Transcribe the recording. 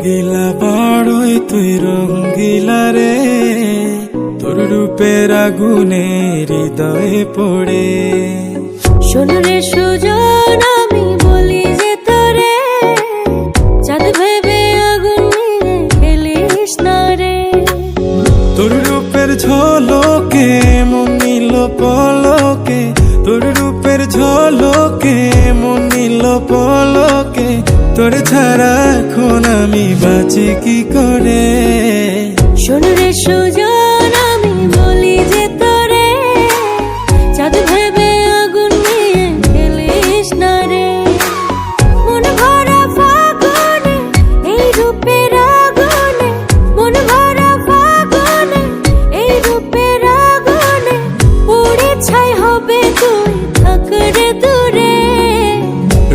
রঙ্গিলা বাড়ই তুই রঙ্গিলা রে, তোর রূপের আগুনে হৃদয়ে পড়ে। শোন রে সুজন, আমি বলি যে তোরে, চাঁদ ভেবে আগুন নিয়ে খেলিস না রে। তোর রূপের ঝলকে মন নিল পলকে, তোর রূপের ঝলকে মন নিল পলকে, তোর ছাড়া এখন আমি বাঁচি কি করে।